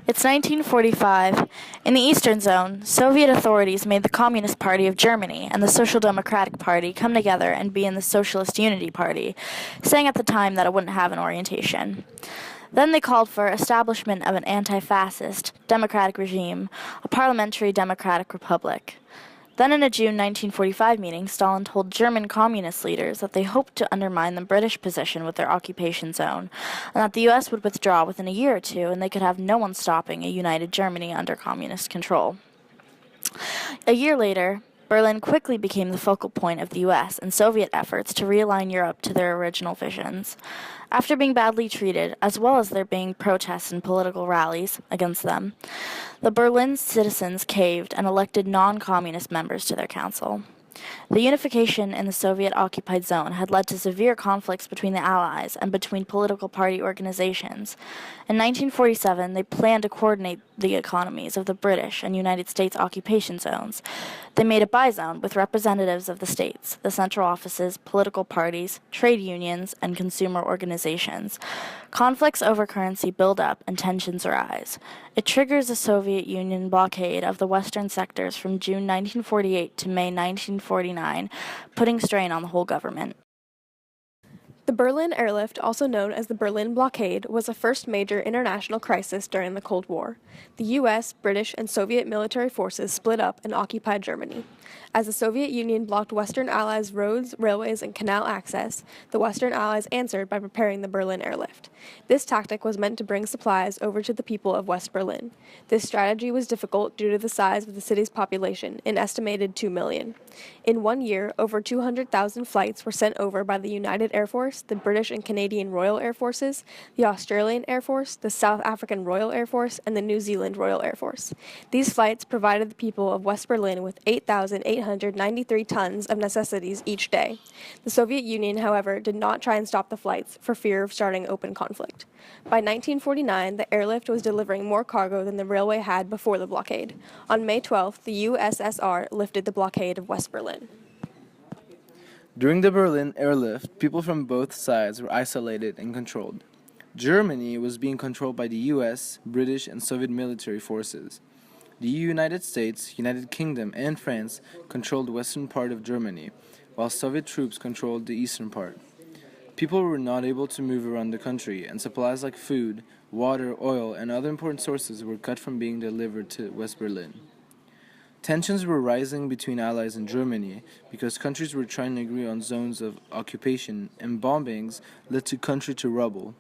It's 1945. In the Eastern Zone, Soviet authorities made the Communist Party of Germany and the Social Democratic Party come together and be in the Socialist Unity Party, saying at the time that it wouldn't have an orientation. Then they called for establishment of an anti-fascist, democratic regime, a parliamentary democratic republic. Then in a June 1945 meeting, Stalin told German communist leaders that they hoped to undermine the British position with their occupation zone, and that the U.S. would withdraw within a year or two, and they could have no one stopping a united Germany under communist control. A year later, Berlin quickly became the focal point of the U.S. and Soviet efforts to realign Europe to their original visions. After being badly treated, as well as there being protests and political rallies against them, the Berlin citizens caved and elected non-communist members to their council. The unification in the Soviet-occupied zone had led to severe conflicts between the Allies and between political party organizations. In 1947, they planned to coordinate the economies of the British and United States occupation zones. They made a bizone with representatives of the states, the central offices, political parties, trade unions, and consumer organizations. Conflicts over currency build up and tensions rise. It triggers a Soviet Union blockade of the western sectors from June 1948 to May 1949, putting strain on the whole government. The Berlin Airlift, also known as the Berlin Blockade, was the first major international crisis during the Cold War. The U.S., British, and Soviet military forces split up and occupied Germany. As the Soviet Union blocked Western Allies' roads, railways, and canal access, the Western Allies answered by preparing the Berlin Airlift. This tactic was meant to bring supplies over to the people of West Berlin. This strategy was difficult due to the size of the city's population, an estimated 2 million. In 1 year, over 200,000 flights were sent over by the United Air Force, the British and Canadian Royal Air Forces, the Australian Air Force, the South African Royal Air Force, and the New Zealand Royal Air Force. These flights provided the people of West Berlin with 8,893 tons of necessities each day. The Soviet Union, however, did not try and stop the flights for fear of starting open conflict. By 1949, the airlift was delivering more cargo than the railway had before the blockade. On May 12th, the USSR lifted the blockade of West Berlin. During the Berlin airlift, people from both sides were isolated and controlled. Germany was being controlled by the US, British, and Soviet military forces. The United States, United Kingdom, and France controlled the western part of Germany, while Soviet troops controlled the eastern part. People were not able to move around the country, and supplies like food, water, oil, and other important sources were cut from being delivered to West Berlin. Tensions were rising between Allies and Germany because countries were trying to agree on zones of occupation, and bombings led the country to rubble.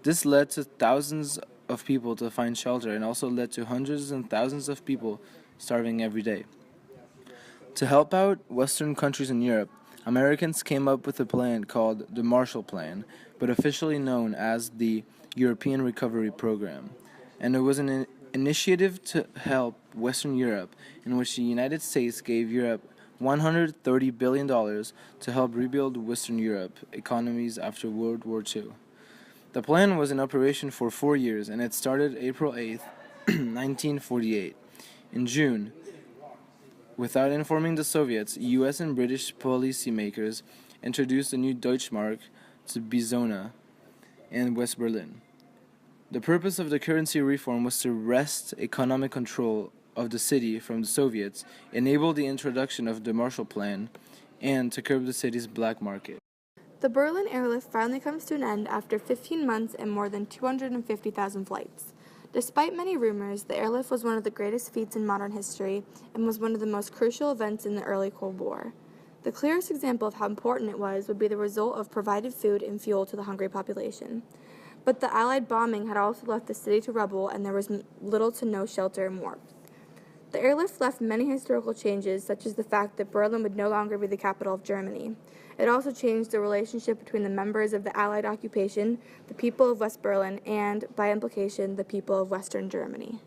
This led to thousands of people to find shelter and also led to hundreds and thousands of people starving every day. To help out Western countries in Europe, Americans came up with a plan called the Marshall Plan, but officially known as the European Recovery Program. And it was an initiative to help Western Europe, in which the United States gave Europe $130 billion to help rebuild Western Europe economies after World War II. The plan was in operation for 4 years, and it started April 8, 1948. In June, without informing the Soviets, US and British policymakers introduced the new Deutschmark to Bizona in West Berlin. The purpose of the currency reform was to wrest economic control of the city from the Soviets, enable the introduction of the Marshall Plan, and to curb the city's black market. The Berlin airlift finally comes to an end after 15 months and more than 250,000 flights. Despite many rumors, the airlift was one of the greatest feats in modern history and was one of the most crucial events in the early Cold War. The clearest example of how important it was would be the result of provided food and fuel to the hungry population. But the Allied bombing had also left the city to rubble, and there was little to no shelter and warmth. The airlift left many historical changes, such as the fact that Berlin would no longer be the capital of Germany. It also changed the relationship between the members of the Allied occupation, the people of West Berlin, and, by implication, the people of Western Germany.